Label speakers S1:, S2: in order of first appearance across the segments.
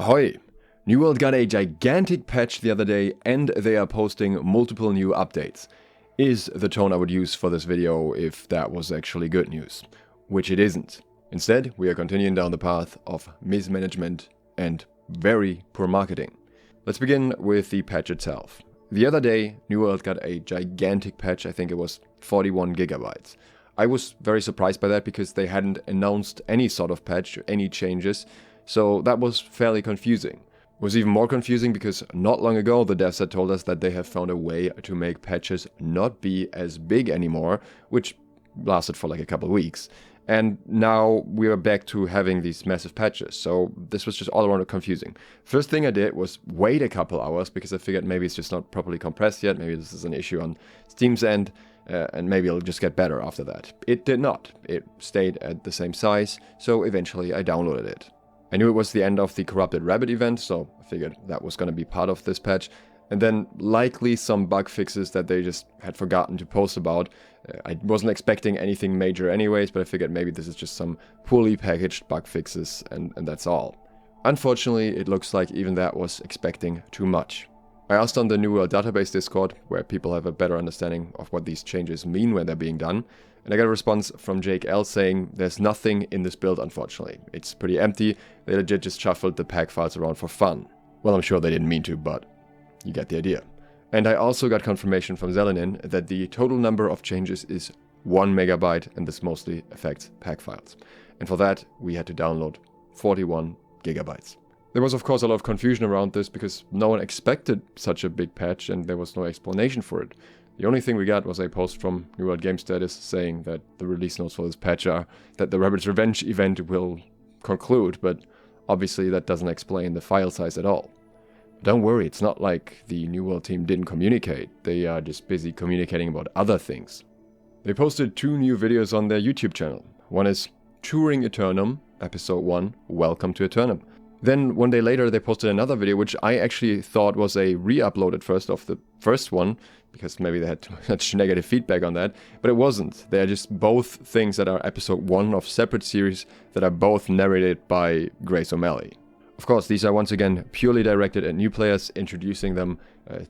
S1: Ahoy! New World got a gigantic patch the other day and they are posting multiple new updates. Is the tone I would use for this video if that was actually good news. Which it isn't. Instead, we are continuing down the path of mismanagement and very poor marketing. Let's begin with the patch itself. The other day, New World got a gigantic patch, I think it was 41 gigabytes. I was very surprised by that because they hadn't announced any sort of patch, any changes, so that was fairly confusing. It was even more confusing because not long ago the devs had told us that they have found a way to make patches not be as big anymore, which lasted for like a couple of weeks. And now we are back to having these massive patches, so this was just all around confusing. First thing I did was wait a couple hours because I figured maybe it's just not properly compressed yet, maybe this is an issue on Steam's end, and maybe it'll just get better after that. It did not. It stayed at the same size, so eventually I downloaded it. I knew it was the end of the Corrupted Rabbit event, so I figured that was going to be part of this patch. And then likely some bug fixes that they just had forgotten to post about. I wasn't expecting anything major anyways, but I figured maybe this is just some poorly packaged bug fixes and that's all. Unfortunately, it looks like even that was expecting too much. I asked on the New World database Discord, where people have a better understanding of what these changes mean when they're being done, and I got a response from Jake L saying there's nothing in this build unfortunately. It's pretty empty, they legit just shuffled the pack files around for fun. Well, I'm sure they didn't mean to, but you get the idea. And I also got confirmation from Zelenin that the total number of changes is 1 megabyte and this mostly affects pack files. And for that, we had to download 41 gigabytes. There was of course a lot of confusion around this because no one expected such a big patch and there was no explanation for it. The only thing we got was a post from New World Game Status saying that the release notes for this patch are that the Rabbit's Revenge event will conclude, but obviously that doesn't explain the file size at all. Don't worry, it's not like the New World team didn't communicate, they are just busy communicating about other things. They posted 2 new videos on their YouTube channel. One is Touring Aeternum, Episode 1, Welcome to Aeternum. Then one day later they posted another video which I actually thought was a re-upload at first of the first one, because maybe they had too much negative feedback on that, but it wasn't. They are just both things that are Episode 1 of separate series that are both narrated by Grace O'Malley. Of course, these are once again purely directed at new players, introducing them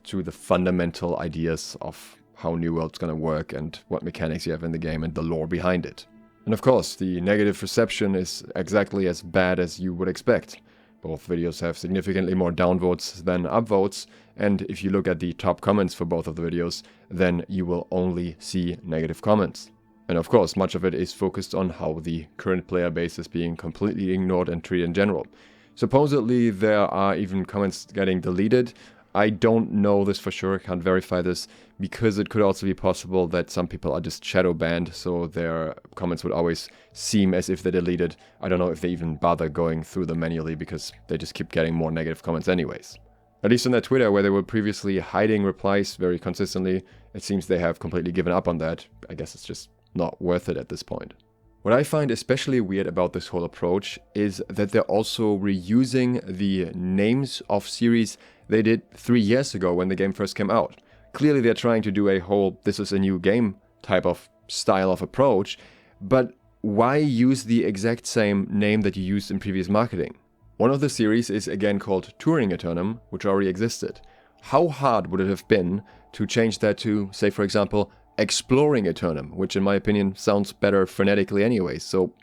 S1: to the fundamental ideas of how New World's gonna work and what mechanics you have in the game and the lore behind it. And of course, the negative reception is exactly as bad as you would expect. Both videos have significantly more downvotes than upvotes, and if you look at the top comments for both of the videos, then you will only see negative comments. And of course, much of it is focused on how the current player base is being completely ignored and treated in general. Supposedly there are even comments getting deleted. I don't know this for sure, can't verify this, because it could also be possible that some people are just shadow banned, so their comments would always seem as if they're deleted. I don't know if they even bother going through them manually because they just keep getting more negative comments anyways. At least on their Twitter, where they were previously hiding replies very consistently, it seems they have completely given up on that. I guess it's just not worth it at this point. What I find especially weird about this whole approach is that they're also reusing the names of series they did 3 years ago when the game first came out. Clearly they're trying to do a whole this is a new game type of style of approach, but why use the exact same name that you used in previous marketing? One of the series is again called Touring Aeternum, which already existed. How hard would it have been to change that to, say for example, Exploring Aeternum, which in my opinion sounds better phonetically anyway, so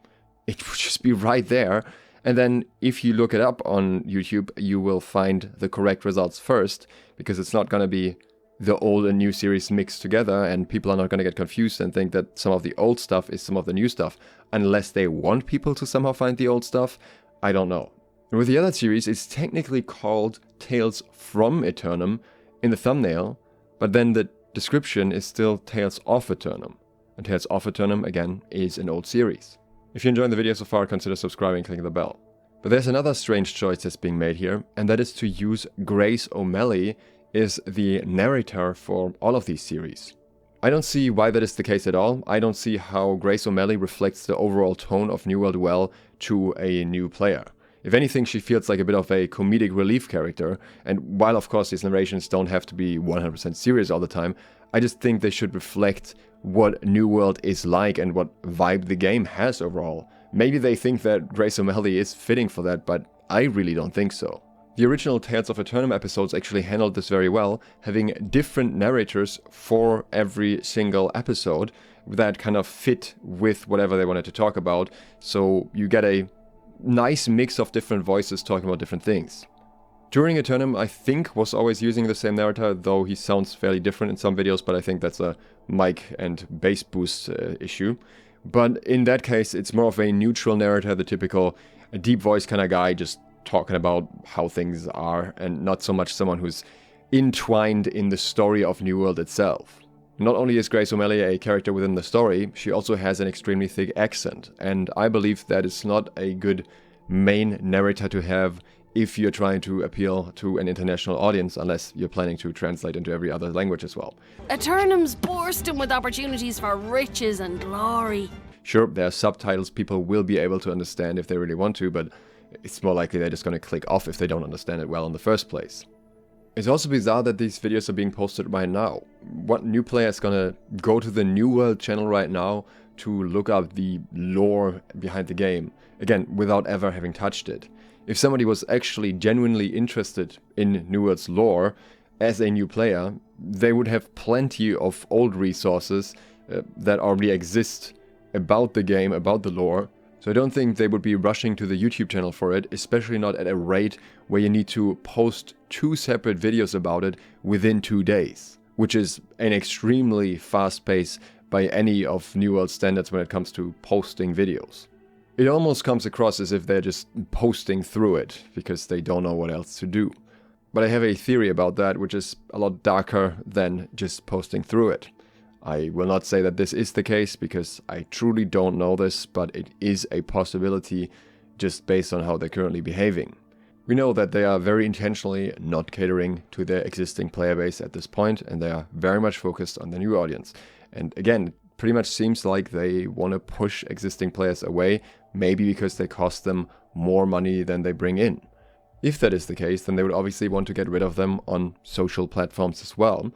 S1: it would just be right there. And then if you look it up on YouTube, you will find the correct results first, because it's not going to be the old and new series mixed together, and people are not going to get confused and think that some of the old stuff is some of the new stuff, unless they want people to somehow find the old stuff. I don't know. And with the other series, it's technically called Tales from Aeternum in the thumbnail, but then the description is still Tales of Aeternum. And Tales of Aeternum, again, is an old series. If you're enjoying the video so far, consider subscribing and clicking the bell. But there's another strange choice that's being made here, and that is to use Grace O'Malley as the narrator for all of these series. I don't see why that is the case at all. I don't see how Grace O'Malley reflects the overall tone of New World well to a new player. If anything, she feels like a bit of a comedic relief character, and while of course these narrations don't have to be 100% serious all the time, I just think they should reflect what New World is like and what vibe the game has overall. Maybe they think that Grace O'Malley is fitting for that, but I really don't think so. The original Tales of Aeternum episodes actually handled this very well, having different narrators for every single episode that kind of fit with whatever they wanted to talk about, so you get a nice mix of different voices talking about different things. During Aeternum, I think, was always using the same narrator, though he sounds fairly different in some videos, but I think that's a mic and bass boost issue. But in that case, it's more of a neutral narrator, the typical deep voice kind of guy, just talking about how things are, and not so much someone who's entwined in the story of New World itself. Not only is Grace O'Malley a character within the story, she also has an extremely thick accent, and I believe that is not a good main narrator to have if you're trying to appeal to an international audience, unless you're planning to translate into every other language as well.
S2: Aeternum's bursting with opportunities for riches and glory.
S1: Sure, there are subtitles people will be able to understand if they really want to, but it's more likely they're just going to click off if they don't understand it well in the first place. It's also bizarre that these videos are being posted right now. What new player is going to go to the New World channel right now to look up the lore behind the game, again, without ever having touched it? If somebody was actually genuinely interested in New World's lore as a new player, they would have plenty of old resources that already exist about the game, about the lore. So I don't think they would be rushing to the YouTube channel for it, especially not at a rate where you need to post 2 separate videos about it within 2 days, which is an extremely fast pace by any of New World standards when it comes to posting videos. It almost comes across as if they're just posting through it because they don't know what else to do. But I have a theory about that, which is a lot darker than just posting through it. I will not say that this is the case because I truly don't know this, but it is a possibility just based on how they're currently behaving. We know that they are very intentionally not catering to their existing player base at this point, and they are very much focused on the new audience. And again, it pretty much seems like they want to push existing players away, maybe because they cost them more money than they bring in. If that is the case, then they would obviously want to get rid of them on social platforms as well.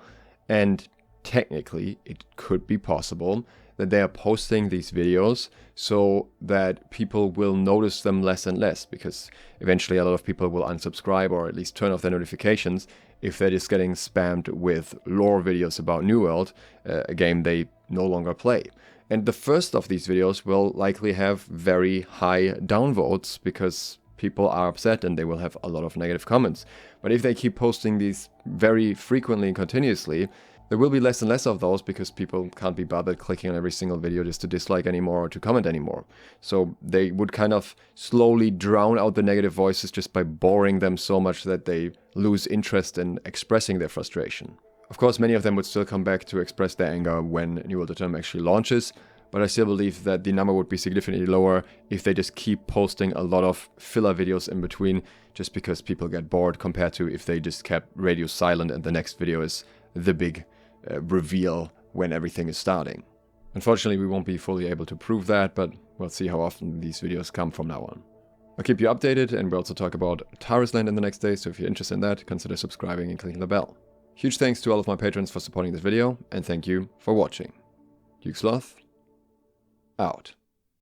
S1: And technically, it could be possible that they are posting these videos so that people will notice them less and less, because eventually a lot of people will unsubscribe or at least turn off their notifications if they're just getting spammed with lore videos about New World, a game they no longer play. And the first of these videos will likely have very high downvotes because people are upset and they will have a lot of negative comments. But if they keep posting these very frequently and continuously, there will be less and less of those because people can't be bothered clicking on every single video just to dislike anymore or to comment anymore. So they would kind of slowly drown out the negative voices just by boring them so much that they lose interest in expressing their frustration. Of course, many of them would still come back to express their anger when New World Aeternum actually launches, but I still believe that the number would be significantly lower if they just keep posting a lot of filler videos in between just because people get bored, compared to if they just kept radio silent and the next video is the big reveal when everything is starting. Unfortunately, we won't be fully able to prove that, but we'll see how often these videos come from now on. I'll keep you updated, and we'll also talk about Taris Land in the next day, so if you're interested in that, consider subscribing and clicking the bell. Huge thanks to all of my patrons for supporting this video, and thank you for watching. SLOTH, out.